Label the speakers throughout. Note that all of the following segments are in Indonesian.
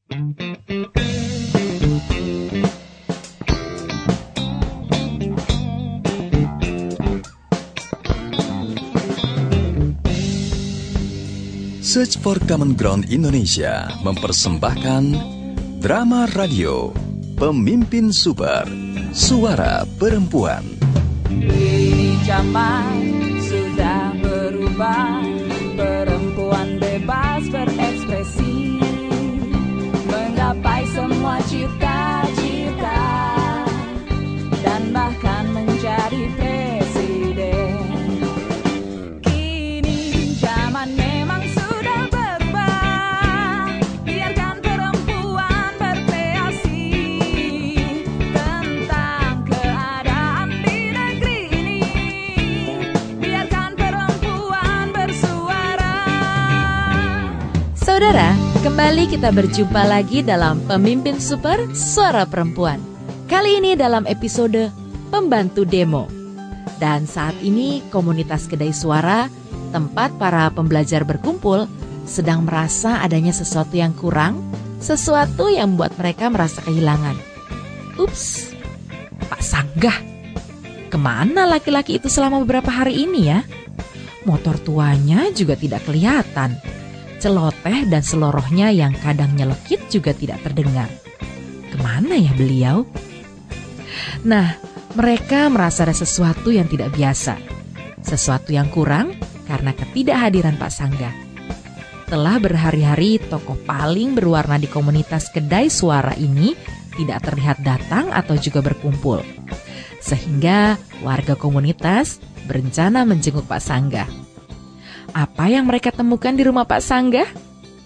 Speaker 1: Search for Common Ground Indonesia mempersembahkan drama radio Pemimpin Super, Suara Perempuan.
Speaker 2: Ini zaman sudah berubah, perempuan bebas berekspresi, menggapai semua cita-cita, dan bahkan menjadi presiden. Kini zaman memang sudah berubah, biarkan perempuan berkreasi tentang keadaan di negeri ini, biarkan perempuan bersuara.
Speaker 3: Saudara, kembali kita berjumpa lagi dalam Pemimpin Super, Suara Perempuan. Kali ini dalam episode Pembantu Demo. Dan saat ini komunitas Kedai Suara, tempat para pembelajar berkumpul, sedang merasa adanya sesuatu yang kurang, sesuatu yang membuat mereka merasa kehilangan. Ups, Pak Sanggah, kemana laki-laki itu selama beberapa hari ini ya? Motor tuanya juga tidak kelihatan. Celoteh dan selorohnya yang kadang nyelekit juga tidak terdengar. Kemana ya beliau? Nah, mereka merasa ada sesuatu yang tidak biasa. Sesuatu yang kurang karena ketidakhadiran Pak Sanggah. Telah berhari-hari tokoh paling berwarna di komunitas Kedai Suara ini tidak terlihat datang atau juga berkumpul. Sehingga warga komunitas berencana menjenguk Pak Sanggah. Apa yang mereka temukan di rumah Pak Sanggah?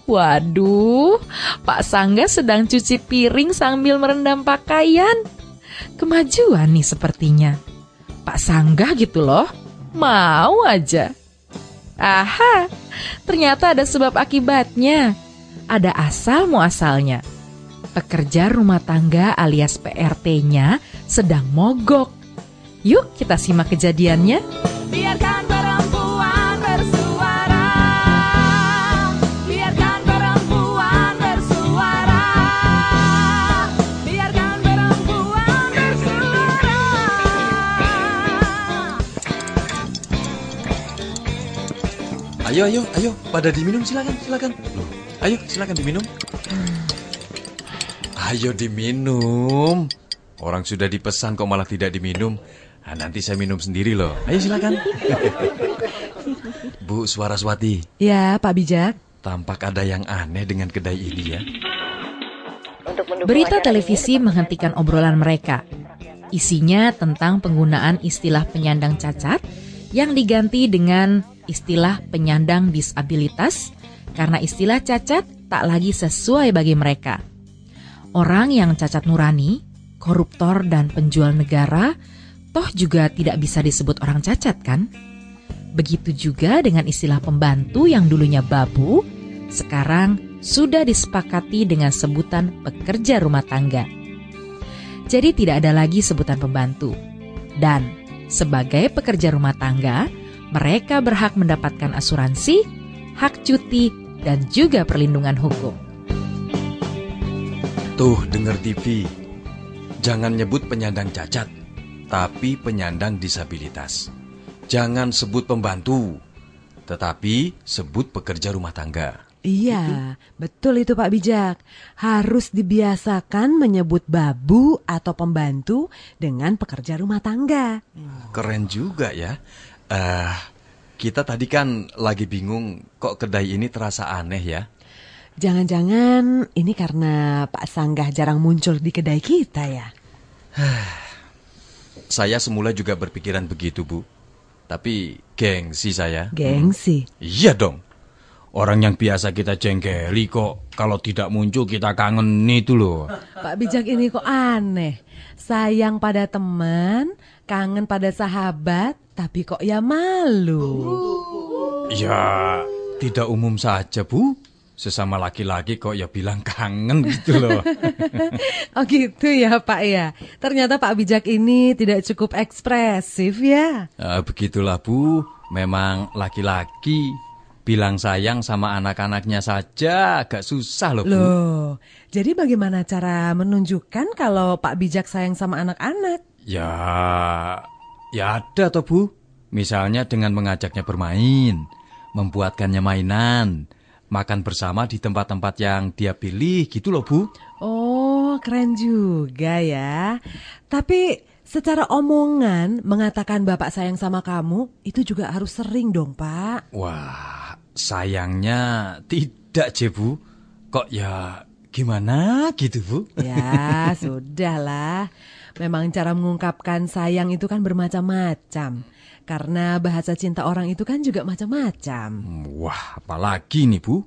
Speaker 3: Waduh, Pak Sanggah sedang cuci piring sambil merendam pakaian. Kemajuan nih sepertinya. Pak Sanggah gitu loh, mau aja. Aha, ternyata ada sebab akibatnya. Ada asal muasalnya. Pekerja rumah tangga alias PRT-nya sedang mogok. Yuk kita simak kejadiannya.
Speaker 2: Biarkan perempuan bersuara, biarkan perempuan bersuara, biarkan perempuan bersuara.
Speaker 1: Ayo, pada diminum silakan. Loh, ayo silakan diminum. Ayo diminum. Orang sudah dipesan kok malah tidak diminum. Nah, nanti saya minum sendiri loh. Ayo silakan. Bu Suaraswati.
Speaker 4: Ya, Pak Bijak.
Speaker 1: Tampak ada yang aneh dengan kedai ini ya.
Speaker 3: Berita televisi menghentikan obrolan mereka. Isinya tentang penggunaan istilah penyandang cacat yang diganti dengan istilah penyandang disabilitas karena istilah cacat tak lagi sesuai bagi mereka. Orang yang cacat nurani, koruptor dan penjual negara, toh juga tidak bisa disebut orang cacat kan? Begitu juga dengan istilah pembantu yang dulunya babu, sekarang sudah disepakati dengan sebutan pekerja rumah tangga. Jadi tidak ada lagi sebutan pembantu. Dan sebagai pekerja rumah tangga, mereka berhak mendapatkan asuransi, hak cuti, dan juga perlindungan hukum.
Speaker 1: Tuh, dengar TV. Jangan nyebut penyandang cacat, tapi penyandang disabilitas. Jangan sebut pembantu, tetapi sebut pekerja rumah tangga.
Speaker 4: Iya, betul itu Pak Bijak. Harus dibiasakan menyebut babu atau pembantu dengan pekerja rumah tangga.
Speaker 1: Keren juga ya. Kita tadi kan lagi bingung kok kedai ini terasa aneh ya.
Speaker 4: Jangan-jangan ini karena Pak Sanggah jarang muncul di kedai kita ya?
Speaker 1: Saya semula juga berpikiran begitu, Bu. Tapi gengsi saya.
Speaker 4: Gengsi?
Speaker 1: Iya dong. Orang yang biasa kita jengkeli kok kalau tidak muncul kita kangen itu loh.
Speaker 4: Pak Bijak ini kok aneh. Sayang pada teman, kangen pada sahabat, tapi kok ya malu.
Speaker 1: Ya, tidak umum saja, Bu. Sesama laki-laki kok ya bilang kangen gitu loh.
Speaker 4: Oh gitu ya Pak ya. Ternyata Pak Bijak ini tidak cukup ekspresif ya.
Speaker 1: Begitulah Bu, memang laki-laki. Bilang sayang sama anak-anaknya saja agak susah loh, Bu.
Speaker 4: Loh, jadi bagaimana cara menunjukkan kalau Pak Bijak sayang sama anak-anak?
Speaker 1: Ya ada toh, Bu. Misalnya dengan mengajaknya bermain, membuatkannya mainan, makan bersama di tempat-tempat yang dia pilih gitu loh, Bu.
Speaker 4: Oh, keren juga ya. Tapi secara omongan mengatakan Bapak sayang sama kamu itu juga harus sering dong, Pak.
Speaker 1: Wah, sayangnya tidak, Bu. Kok ya gimana gitu, Bu?
Speaker 4: Ya, sudahlah. Memang cara mengungkapkan sayang itu kan bermacam-macam. Karena bahasa cinta orang itu kan juga macam-macam.
Speaker 1: Wah, apalagi nih, Bu?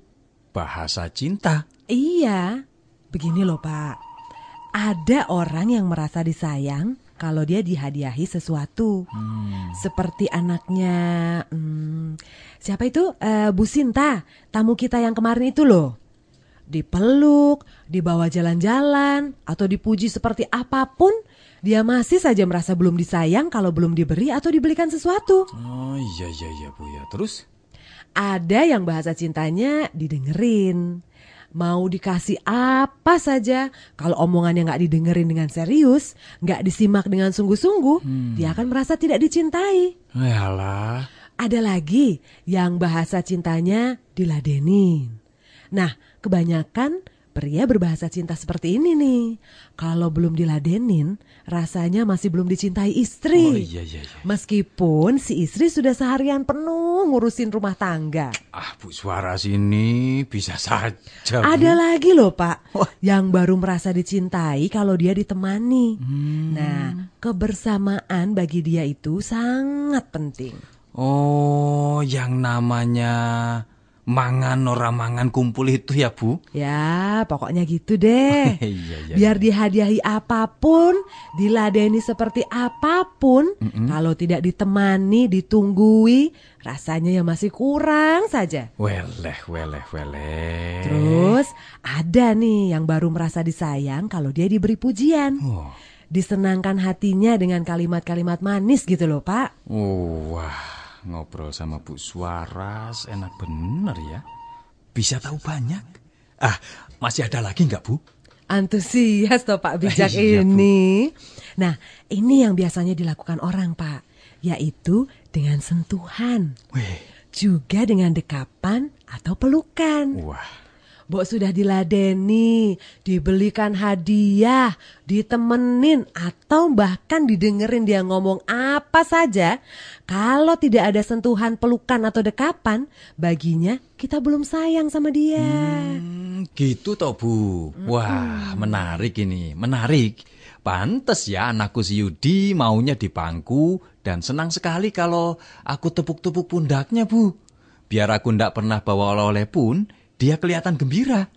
Speaker 1: Bahasa cinta.
Speaker 4: Iya, begini loh Pak. Ada orang yang merasa disayang kalau dia dihadiahi sesuatu. Seperti anaknya, siapa itu? Bu Sinta, tamu kita yang kemarin itu loh. Dipeluk, dibawa jalan-jalan, atau dipuji seperti apapun, dia masih saja merasa belum disayang kalau belum diberi atau dibelikan sesuatu.
Speaker 1: Oh iya Bu ya. Terus?
Speaker 4: Ada yang bahasa cintanya didengerin. Mau dikasih apa saja, kalau omongannya nggak didengerin dengan serius, nggak disimak dengan sungguh-sungguh, dia akan merasa tidak dicintai.
Speaker 1: Yalah.
Speaker 4: Ada lagi yang bahasa cintanya diladenin. Nah, kebanyakan pria berbahasa cinta seperti ini nih. Kalau belum diladenin, rasanya masih belum dicintai istri.
Speaker 1: Oh iya.
Speaker 4: Meskipun si istri sudah seharian penuh ngurusin rumah tangga.
Speaker 1: Bu Suara sini bisa saja, Bu.
Speaker 4: Ada lagi loh Pak, yang baru merasa dicintai kalau dia ditemani. Nah, kebersamaan bagi dia itu sangat penting.
Speaker 1: Oh, yang namanya mangan ora mangan kumpul itu ya, Bu?
Speaker 4: Ya, pokoknya gitu deh.
Speaker 1: Iya.
Speaker 4: Biar dihadiahi apapun, diladeni seperti apapun, kalau tidak ditemani, ditunggui, rasanya ya masih kurang saja.
Speaker 1: Weleh.
Speaker 4: Terus ada nih yang baru merasa disayang kalau dia diberi pujian.
Speaker 1: Oh.
Speaker 4: Disenangkan hatinya dengan kalimat-kalimat manis gitu loh Pak.
Speaker 1: Oh, wah. Ngobrol sama Bu Suaras enak bener ya. Bisa tahu banyak. Masih ada lagi nggak, Bu?
Speaker 4: Antusias toh Pak Bijak
Speaker 1: Iya, Bu.
Speaker 4: ini. Nah, ini yang biasanya dilakukan orang Pak, yaitu dengan sentuhan,
Speaker 1: Wih,
Speaker 4: juga dengan dekapan atau pelukan.
Speaker 1: wah.
Speaker 4: Mbok sudah diladeni, dibelikan hadiah, ditemenin, atau bahkan didengerin dia ngomong apa saja. Kalau tidak ada sentuhan, pelukan, atau dekapan, baginya kita belum sayang sama dia.
Speaker 1: Gitu toh, Bu. Wah, menarik ini. Menarik. Pantes ya anakku si Yudi maunya di bangku dan senang sekali kalau aku tepuk-tepuk pundaknya, Bu. Biar aku ndak pernah bawa oleh-oleh pun, dia kelihatan gembira.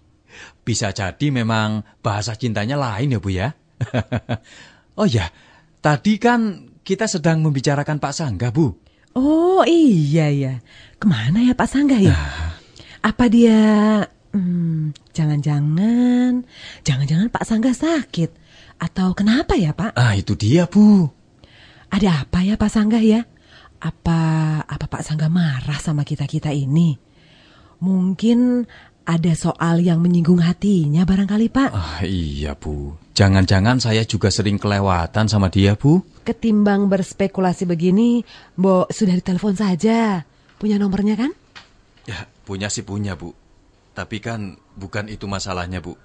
Speaker 1: Bisa jadi memang bahasa cintanya lain ya, Bu ya. Oh ya, tadi kan kita sedang membicarakan Pak Sangga, Bu.
Speaker 4: Oh iya ya, kemana ya Pak Sangga ya? Apa dia, jangan-jangan Pak Sangga sakit? Atau kenapa ya Pak?
Speaker 1: Itu dia, Bu.
Speaker 4: Ada apa ya Pak Sangga ya? Apa Pak Sangga marah sama kita-kita ini? Mungkin ada soal yang menyinggung hatinya barangkali Pak.
Speaker 1: Iya, Bu. Jangan-jangan saya juga sering kelewatan sama dia, Bu.
Speaker 4: Ketimbang berspekulasi begini, Mbok sudah ditelepon saja. Punya nomornya kan?
Speaker 1: Ya, punya sih punya, Bu. Tapi kan bukan itu masalahnya, Bu.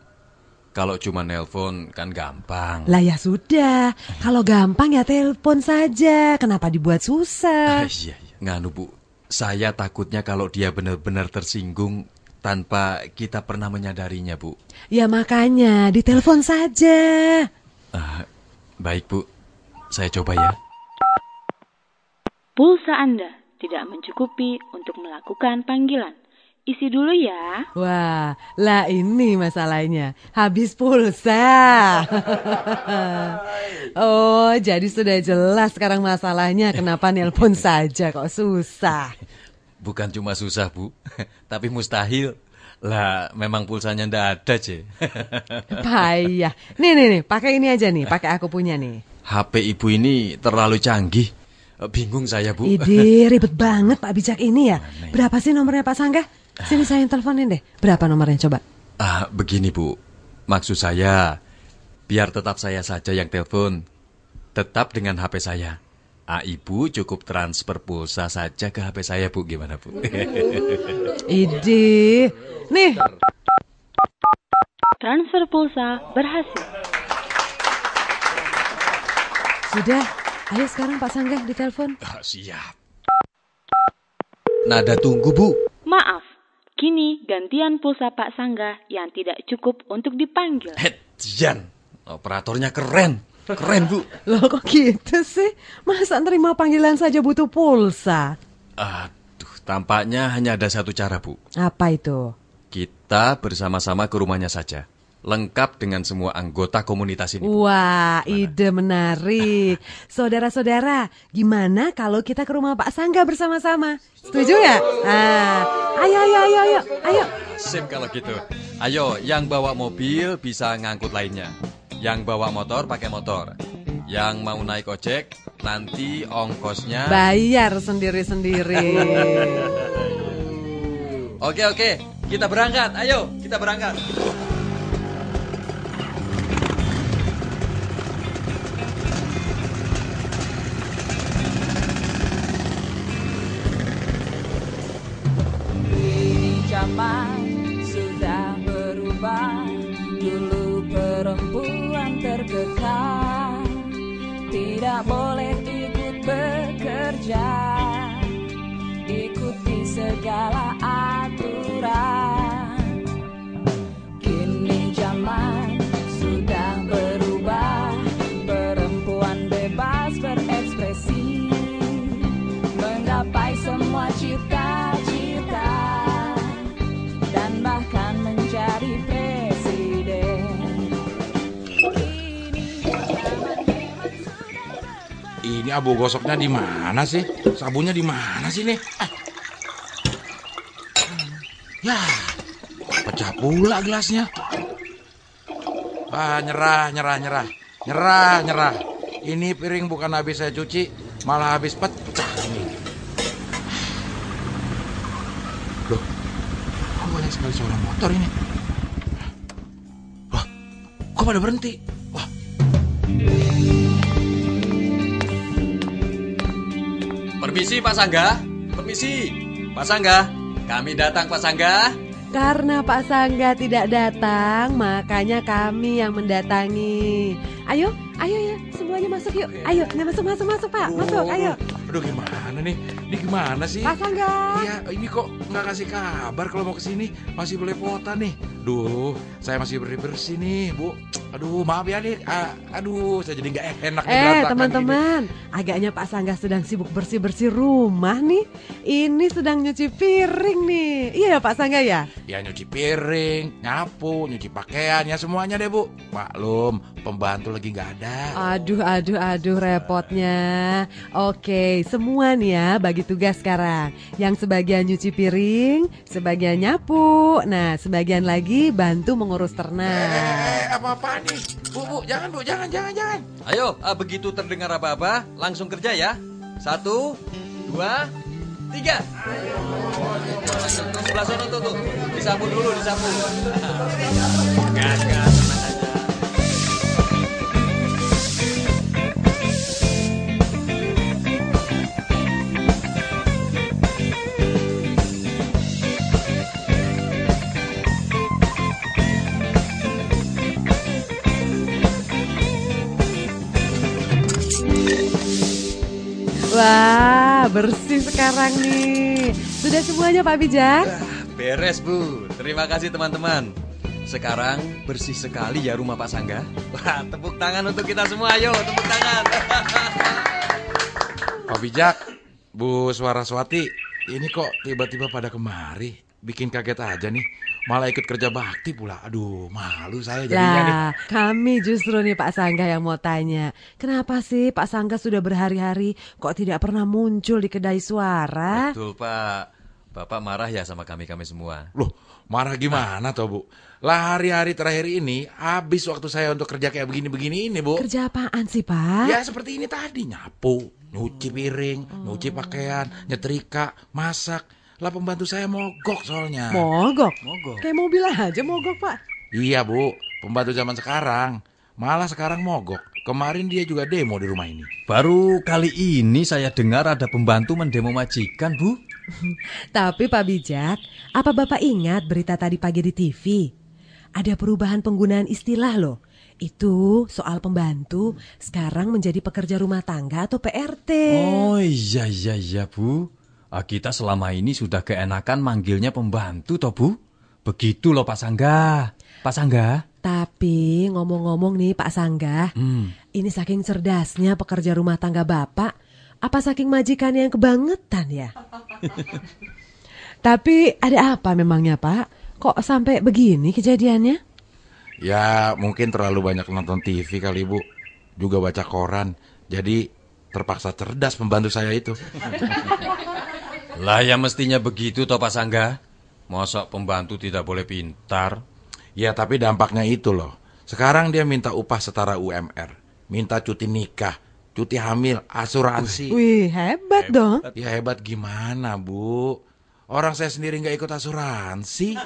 Speaker 1: Kalau cuma nelpon kan gampang.
Speaker 4: Lah ya sudah, kalau gampang ya telepon saja. Kenapa dibuat susah?
Speaker 1: Iya. Nganu, Bu. Saya takutnya kalau dia benar-benar tersinggung tanpa kita pernah menyadarinya, Bu.
Speaker 4: Ya makanya ditelepon saja.
Speaker 1: Baik, Bu. Saya coba ya.
Speaker 5: Pulsa Anda tidak mencukupi untuk melakukan panggilan. Isi dulu ya.
Speaker 4: Wah, lah ini masalahnya. Habis pulsa. Oh, jadi sudah jelas sekarang masalahnya. Kenapa nelpon saja kok susah.
Speaker 1: Bukan cuma susah, Bu. Tapi mustahil. Lah, memang pulsanya ndak ada, Ce.
Speaker 4: Payah. Nih, pakai ini aja nih. Pakai aku punya nih.
Speaker 1: HP ibu ini terlalu canggih. Bingung saya, Bu.
Speaker 4: Ide, ribet banget Pak Bijak ini ya. Berapa sih nomornya Pak Sangga? Sini saya yang teleponin deh. Berapa nomornya coba?
Speaker 1: Begini, Bu. Maksud saya, biar tetap saya saja yang telepon. Tetap dengan HP saya. Ibu cukup transfer pulsa saja ke HP saya, Bu. Gimana, Bu?
Speaker 4: Ide. Nih.
Speaker 5: Transfer pulsa berhasil.
Speaker 4: Sudah. Ayo sekarang Pak Sangga ditelepon.
Speaker 1: Siap. Nada tunggu, Bu.
Speaker 5: Maaf, kini gantian pulsa Pak Sangga yang tidak cukup untuk dipanggil.
Speaker 1: Jan, operatornya keren. Keren, Bu.
Speaker 4: Loh kok gitu sih? Masa nerima panggilan saja butuh pulsa?
Speaker 1: Aduh, tampaknya hanya ada satu cara, Bu.
Speaker 4: Apa itu?
Speaker 1: Kita bersama-sama ke rumahnya saja. Lengkap dengan semua anggota komunitas ini, Bu.
Speaker 4: Wah, ide menarik. Saudara-saudara, gimana kalau kita ke rumah Pak Sangga bersama-sama? Setuju ya? Ayo.
Speaker 1: Sip kalau gitu. Ayo, yang bawa mobil bisa ngangkut lainnya. Yang bawa motor pakai motor. Yang mau naik ojek, nanti ongkosnya...
Speaker 4: Bayar sendiri-sendiri.
Speaker 1: Oke. Kita berangkat. Ayo, kita berangkat.
Speaker 2: Zaman sudah berubah, dulu perempuan terkekang, tidak boleh ikut bekerja, ikuti segala aturan. Kini zaman sudah berubah, perempuan bebas berekspresi, menggapai semua cita-cita, dan bahkan menjadi presiden.
Speaker 6: Ini abu gosoknya di mana sih? Sabunnya di mana sih nih? Ya, pecah pula gelasnya. Nyerah. Ini piring bukan habis saya cuci, malah habis pecah ini. Loh, kok banyak sekali suara motor ini? Wah, kok pada berhenti? Wah.
Speaker 1: Permisi, Pak Sangga. Permisi. Pak Sangga, kami datang, Pak Sangga.
Speaker 4: Karena Pak Sangga tidak datang, makanya kami yang mendatangi. Ayo ya, semuanya masuk yuk. Ayo, masuk Pak, masuk, ayo.
Speaker 6: Aduh, gimana nih? Ini gimana sih?
Speaker 4: Pak Sangga.
Speaker 6: Iya, ini kok nggak kasih kabar kalau mau kesini, masih belepotan nih. Duh, saya masih bersih nih, Bu. Aduh, maaf ya nih. Aduh, saya jadi nggak enak nih berantakan
Speaker 4: teman-teman, agaknya Pak Sangga sedang sibuk bersih-bersih rumah nih. Ini sedang nyuci piring nih. Iya ya Pak Sangga ya?
Speaker 6: Ya nyuci piring, nyapu, nyuci pakaian, ya semuanya deh, Bu. Maklum, pembantu lagi nggak ada.
Speaker 4: Aduh, repotnya. Oke, semua nih ya bagi tugas sekarang. Yang sebagian nyuci piring, sebagian nyapu. Nah, sebagian lagi bantu mengurus ternak.
Speaker 6: Apa-apaan nih? Bu, jangan, Bu, jangan.
Speaker 1: Ayo, begitu terdengar apa-apa, langsung kerja ya. 1, 2, 3. Sebelah sana tuh. Disapu dulu, disapu. Gas, tenang aja.
Speaker 4: Wah, bersih sekarang nih. Sudah semuanya Pak Bijak?
Speaker 1: Beres, Bu. Terima kasih teman-teman. Sekarang bersih sekali ya rumah Pak Sangga. Wah, tepuk tangan untuk kita semua. Ayo, tepuk tangan.
Speaker 6: Pak Bijak, Bu Suaraswati, ini kok tiba-tiba pada kemari? Bikin kaget aja nih. Malah ikut kerja bakti pula. Aduh, malu saya jadinya nih.
Speaker 4: Lah, kami justru nih Pak Sangga yang mau tanya. Kenapa sih Pak Sangga sudah berhari-hari kok tidak pernah muncul di kedai suara?
Speaker 1: Betul, Pak. Bapak marah ya sama kami semua.
Speaker 6: Loh, marah gimana toh, Bu? Lah hari-hari terakhir ini habis waktu saya untuk kerja kayak begini-begini ini, Bu.
Speaker 4: Kerja apaan sih Pak?
Speaker 6: Ya seperti ini tadi, nyapu, nyuci piring, nyuci pakaian, nyetrika, masak. Lah pembantu saya mogok soalnya.
Speaker 4: Mogok?
Speaker 1: Mogok.
Speaker 4: Kayak mobil aja mogok, Pak.
Speaker 6: Iya, Bu. Pembantu zaman sekarang. Malah sekarang mogok. Kemarin dia juga demo di rumah ini.
Speaker 1: Baru kali ini saya dengar ada pembantu mendemo majikan, Bu.
Speaker 4: Tapi Pak Bijak, apa Bapak ingat berita tadi pagi di TV? Ada perubahan penggunaan istilah loh. Itu soal pembantu sekarang menjadi pekerja rumah tangga atau PRT.
Speaker 1: Oh iya, Bu. Kita selama ini sudah keenakan manggilnya pembantu toh, Bu. Begitu loh Pak Sangga. Pak Sangga.
Speaker 4: Tapi ngomong-ngomong nih Pak Sangga, ini saking cerdasnya pekerja rumah tangga Bapak, apa saking majikannya yang kebangetan ya? Tapi ada apa memangnya Pak? Kok sampai begini kejadiannya?
Speaker 6: Ya mungkin terlalu banyak nonton TV kali, Bu. Juga baca koran. Jadi terpaksa cerdas pembantu saya itu.
Speaker 1: Lah ya mestinya begitu toh Pak Sangga. Masa pembantu tidak boleh pintar?
Speaker 6: Ya tapi dampaknya itu loh. Sekarang dia minta upah setara UMR. Minta cuti nikah, cuti hamil, asuransi.
Speaker 4: Wih, hebat dong.
Speaker 6: Ya hebat gimana, Bu? Orang saya sendiri nggak ikut asuransi.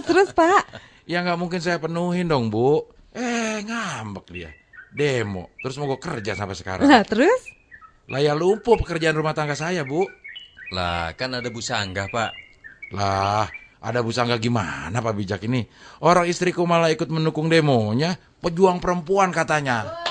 Speaker 4: Terus Pak.
Speaker 6: Ya nggak mungkin saya penuhin dong, Bu. Ngambek dia. Demo, terus mau gue kerja sampai sekarang.
Speaker 4: Lah terus?
Speaker 6: Lah ya lumpuh pekerjaan rumah tangga saya, Bu.
Speaker 1: Lah kan ada Bu Sangga, Pak.
Speaker 6: Lah, ada Bu Sangga gimana Pak Bijak ini? Orang istriku malah ikut mendukung demonya. Pejuang perempuan katanya.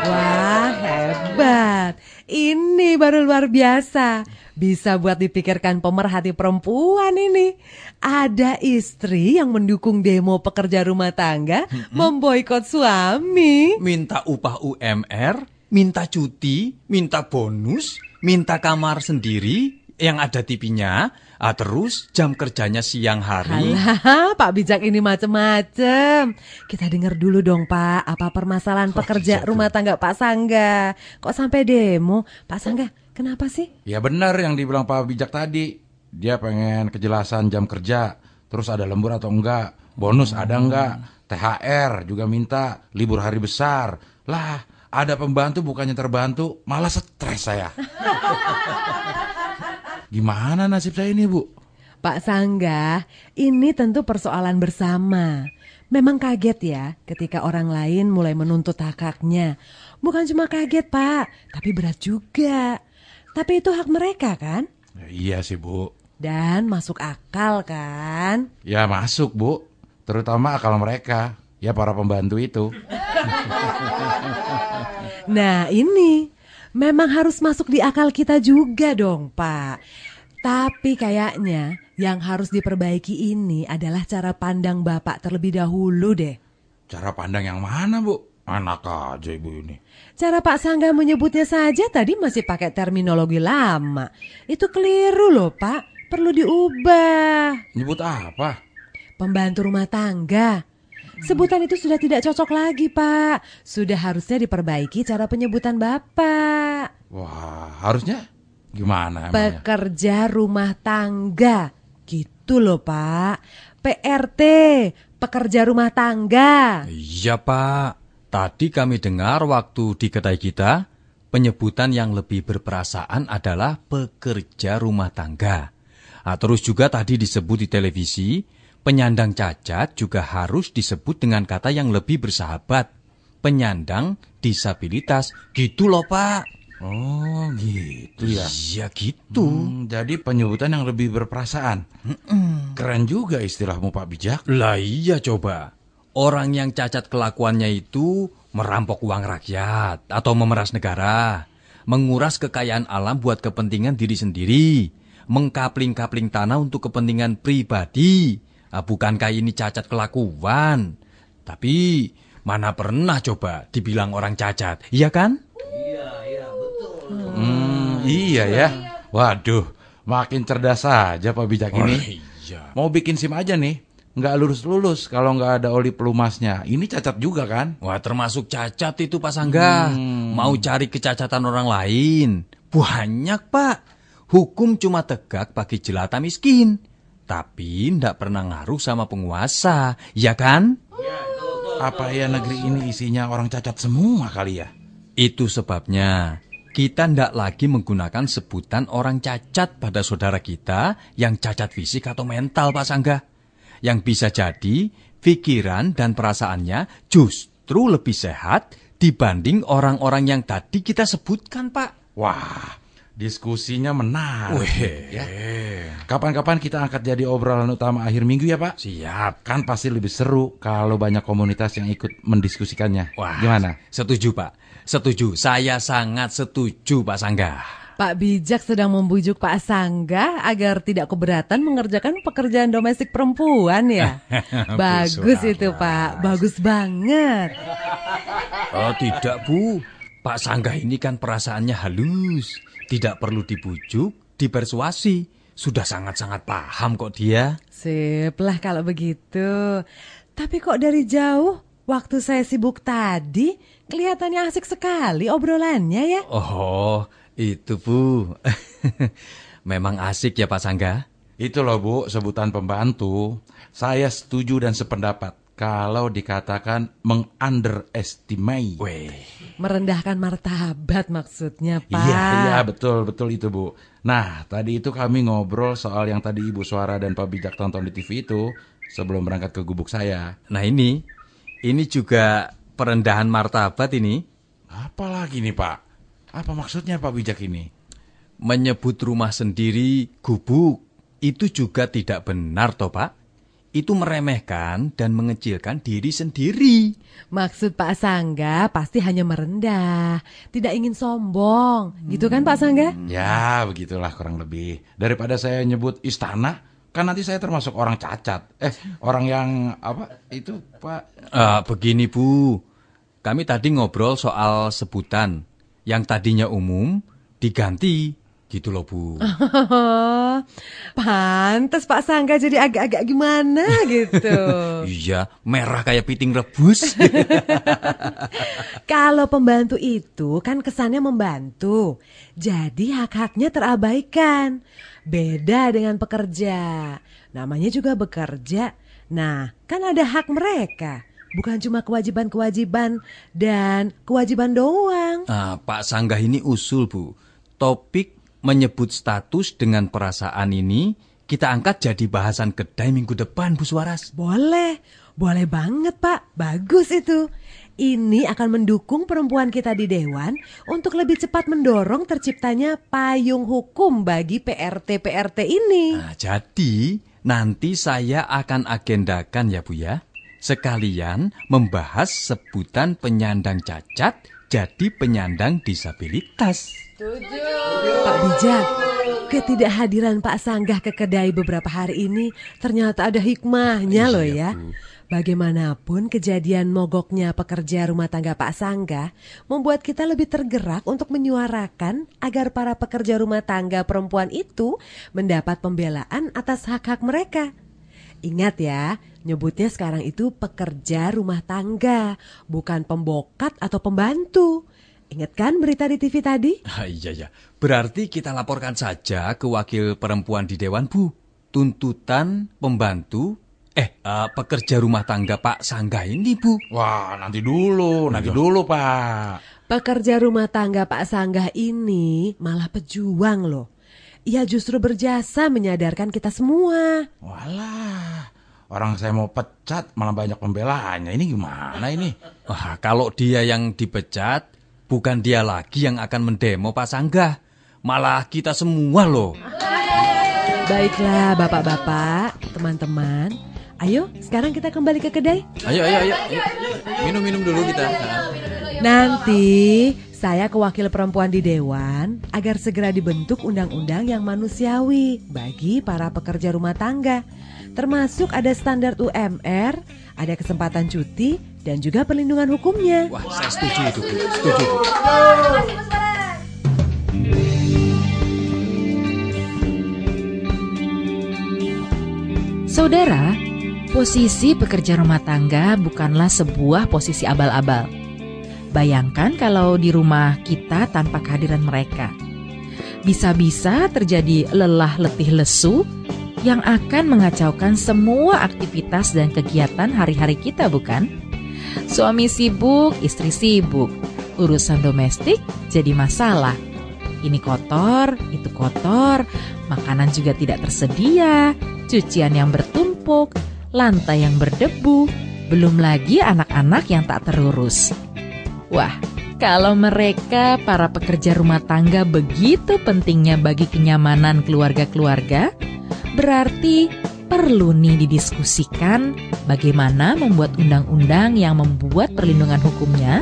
Speaker 4: Wah, hebat. Ini baru luar biasa. Bisa buat dipikirkan pemerhati perempuan ini. Ada istri yang mendukung demo pekerja rumah tangga, memboikot suami.
Speaker 1: Minta upah UMR, minta cuti, minta bonus, minta kamar sendiri yang ada TV-nya, terus jam kerjanya siang hari.
Speaker 4: Alah, Pak Bijak ini macem-macem. Kita dengar dulu dong Pak, apa permasalahan pekerja rumah tangga Pak Sangga. Kok sampai demo? Pak Sangga, kenapa sih?
Speaker 6: Ya benar yang dibilang Pak Bijak tadi. Dia pengen kejelasan jam kerja, terus ada lembur atau enggak, bonus ada enggak, THR juga minta, libur hari besar. Lah, ada pembantu bukannya terbantu, malah stres saya. Gimana nasib saya ini, Bu?
Speaker 4: Pak Sangga, ini tentu persoalan bersama. Memang kaget ya ketika orang lain mulai menuntut hak-haknya. Bukan cuma kaget Pak, tapi berat juga. Tapi itu hak mereka kan?
Speaker 6: Ya, iya sih, Bu.
Speaker 4: Dan masuk akal kan?
Speaker 6: Ya masuk, Bu. Terutama akal mereka. Ya para pembantu itu.
Speaker 4: Nah ini memang harus masuk di akal kita juga dong Pak. Tapi kayaknya yang harus diperbaiki ini adalah cara pandang Bapak terlebih dahulu deh.
Speaker 6: Cara pandang yang mana, Bu? Anak aja Ibu ini.
Speaker 4: Cara Pak Sangga menyebutnya saja tadi masih pakai terminologi lama. Itu keliru loh Pak, perlu diubah.
Speaker 6: Nyebut apa?
Speaker 4: Pembantu rumah tangga. Sebutan itu sudah tidak cocok lagi Pak. Sudah harusnya diperbaiki cara penyebutan Bapak.
Speaker 6: Wah, harusnya gimana emangnya?
Speaker 4: Pekerja rumah tangga. Gitu loh Pak. PRT, pekerja rumah tangga.
Speaker 1: Iya Pak. Tadi kami dengar waktu di kedai kita, penyebutan yang lebih berperasaan adalah pekerja rumah tangga. Terus juga tadi disebut di televisi, penyandang cacat juga harus disebut dengan kata yang lebih bersahabat. Penyandang disabilitas. Gitu loh Pak.
Speaker 6: Oh gitu ya.
Speaker 1: Iya gitu.
Speaker 6: Jadi penyebutan yang lebih berperasaan. Keren juga istilahmu Pak Bijak.
Speaker 1: Lah iya coba. Orang yang cacat kelakuannya itu merampok uang rakyat atau memeras negara, menguras kekayaan alam buat kepentingan diri sendiri, mengkapling-kapling tanah untuk kepentingan pribadi. Bukankah ini cacat kelakuan? Tapi mana pernah coba dibilang orang cacat, iya kan?
Speaker 6: Iya ya. Waduh, makin cerdas saja Pak Bijak ini.
Speaker 1: Iya.
Speaker 6: Mau bikin SIM aja nih. Nggak lulus-lulus kalau nggak ada oli pelumasnya. Ini cacat juga kan?
Speaker 1: Wah termasuk cacat itu Pak Sangga. Mau cari kecacatan orang lain. Banyak Pak. Hukum cuma tegak bagi jelata miskin. Tapi ndak pernah ngaruh sama penguasa. Ya kan?
Speaker 6: Apa ya negeri ini isinya orang cacat semua kali ya?
Speaker 1: Itu sebabnya kita ndak lagi menggunakan sebutan orang cacat pada saudara kita yang cacat fisik atau mental, Pak Sangga. Yang bisa jadi pikiran dan perasaannya justru lebih sehat dibanding orang-orang yang tadi kita sebutkan, Pak.
Speaker 6: Wah, diskusinya menarik ya. Kapan-kapan kita angkat jadi obrolan utama akhir minggu ya, Pak?
Speaker 1: Siap.
Speaker 6: Kan pasti lebih seru kalau banyak komunitas yang ikut mendiskusikannya.
Speaker 1: Wah,
Speaker 6: gimana?
Speaker 1: Setuju, Pak. Setuju. Saya sangat setuju, Pak Sangga.
Speaker 4: Pak Bijak sedang membujuk Pak Sangga agar tidak keberatan mengerjakan pekerjaan domestik perempuan ya. Bagus itu, Pak. Bagus banget.
Speaker 1: Oh, tidak, Bu. Pak Sangga ini kan perasaannya halus. Tidak perlu dibujuk, dipersuasi. Sudah sangat-sangat paham kok dia.
Speaker 4: Sip lah kalau begitu. Tapi kok dari jauh, waktu saya sibuk tadi, kelihatannya asik sekali obrolannya ya.
Speaker 1: Oh, itu, Bu. Memang asik ya, Pak Sangga?
Speaker 6: Itu loh, Bu, sebutan pembantu. Saya setuju dan sependapat kalau dikatakan meng-underestimate.
Speaker 4: Merendahkan martabat maksudnya, Pak.
Speaker 6: Iya, betul itu, Bu. Nah, tadi itu kami ngobrol soal yang tadi Ibu Suara dan Pak Bijak tonton di TV itu sebelum berangkat ke gubuk saya.
Speaker 1: Nah, ini juga perendahan martabat ini.
Speaker 6: Apa lagi nih, Pak? Apa maksudnya Pak Bijak ini?
Speaker 1: Menyebut rumah sendiri gubuk itu juga tidak benar toh, Pak. Itu meremehkan dan mengecilkan diri sendiri.
Speaker 4: Maksud Pak Sangga pasti hanya merendah, tidak ingin sombong. Gitu kan Pak Sangga?
Speaker 6: Ya, begitulah kurang lebih. Daripada saya nyebut istana, kan nanti saya termasuk orang cacat. Orang yang apa itu, Pak?
Speaker 1: Begini, Bu. Kami tadi ngobrol soal sebutan yang tadinya umum diganti gitu loh, Bu.
Speaker 4: Pantes Pak Sangga jadi agak-agak gimana gitu.
Speaker 1: Iya, merah kayak piting rebus.
Speaker 4: Kalau pembantu itu kan kesannya membantu, jadi hak-haknya terabaikan. Beda dengan pekerja, namanya juga bekerja. Nah, kan ada hak mereka. Bukan cuma kewajiban-kewajiban dan kewajiban doang.
Speaker 1: Pak Sangga ini usul, Bu. Topik menyebut status dengan perasaan ini kita angkat jadi bahasan kedai minggu depan, Bu Suaras.
Speaker 4: Boleh banget Pak. Bagus itu. Ini akan mendukung perempuan kita di Dewan untuk lebih cepat mendorong terciptanya payung hukum bagi PRT-PRT ini.
Speaker 1: Jadi nanti saya akan agendakan ya, Bu ya. Sekalian membahas sebutan penyandang cacat jadi penyandang disabilitas.
Speaker 4: Pak Bijak, ketidakhadiran Pak Sanggah ke kedai beberapa hari ini ternyata ada hikmahnya loh ya.
Speaker 1: Bu.
Speaker 4: Bagaimanapun kejadian mogoknya pekerja rumah tangga Pak Sanggah membuat kita lebih tergerak untuk menyuarakan agar para pekerja rumah tangga perempuan itu mendapat pembelaan atas hak-hak mereka. Ingat ya, nyebutnya sekarang itu pekerja rumah tangga, bukan pembokat atau pembantu. Ingat kan berita di TV tadi?
Speaker 1: Iya. Berarti kita laporkan saja ke wakil perempuan di Dewan, Bu. Tuntutan pembantu, pekerja rumah tangga Pak Sanggah ini, Bu.
Speaker 6: Wah, nanti dulu Pak.
Speaker 4: Pekerja rumah tangga Pak Sanggah ini malah pejuang loh. Ia justru berjasa menyadarkan kita semua.
Speaker 6: Walah, orang saya mau pecat malah banyak pembelaannya. Ini gimana ini?
Speaker 1: Wah, kalau dia yang dipecat, bukan dia lagi yang akan mendemo Pak Sanggah. Malah kita semua loh.
Speaker 4: Baiklah bapak-bapak, teman-teman. Ayo sekarang kita kembali ke kedai.
Speaker 1: Ayo. Minum dulu kita.
Speaker 4: Nanti saya ke wakil perempuan di Dewan agar segera dibentuk undang-undang yang manusiawi bagi para pekerja rumah tangga. Termasuk ada standar UMR, ada kesempatan cuti, dan juga perlindungan hukumnya.
Speaker 1: Wah, saya setuju itu, Bu. Setuju.
Speaker 3: Saudara, posisi pekerja rumah tangga bukanlah sebuah posisi abal-abal. Bayangkan kalau di rumah kita tanpa kehadiran mereka. Bisa-bisa terjadi lelah letih lesu yang akan mengacaukan semua aktivitas dan kegiatan hari-hari kita, bukan? Suami sibuk, istri sibuk. urusan domestik jadi masalah. Ini kotor, itu kotor, makanan juga tidak tersedia, cucian yang bertumpuk, lantai yang berdebu, belum lagi anak-anak yang tak terurus. Wah, kalau mereka, para pekerja rumah tangga, begitu pentingnya bagi kenyamanan keluarga-keluarga, berarti perlu nih didiskusikan bagaimana membuat undang-undang yang membuat perlindungan hukumnya,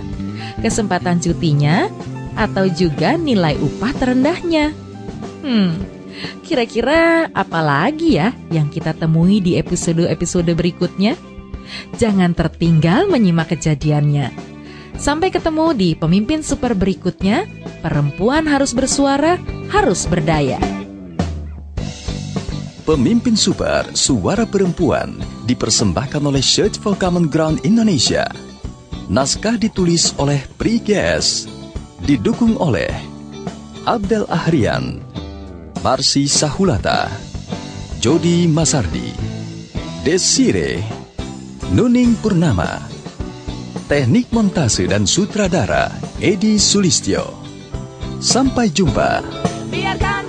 Speaker 3: kesempatan cutinya, atau juga nilai upah terendahnya. Kira-kira apa lagi ya yang kita temui di episode-episode berikutnya? Jangan tertinggal menyimak kejadiannya. Sampai ketemu di Pemimpin Super berikutnya. Perempuan harus bersuara, harus berdaya.
Speaker 7: Pemimpin Super, Suara Perempuan, dipersembahkan oleh Search for Common Ground Indonesia. Naskah ditulis oleh Priges, didukung oleh Abdel Ahrian, Marsi Sahulata, Jody Masardi, Desire, Nuning Purnama, teknik montase dan sutradara Edi Sulistyo. Sampai jumpa.
Speaker 2: Biarkan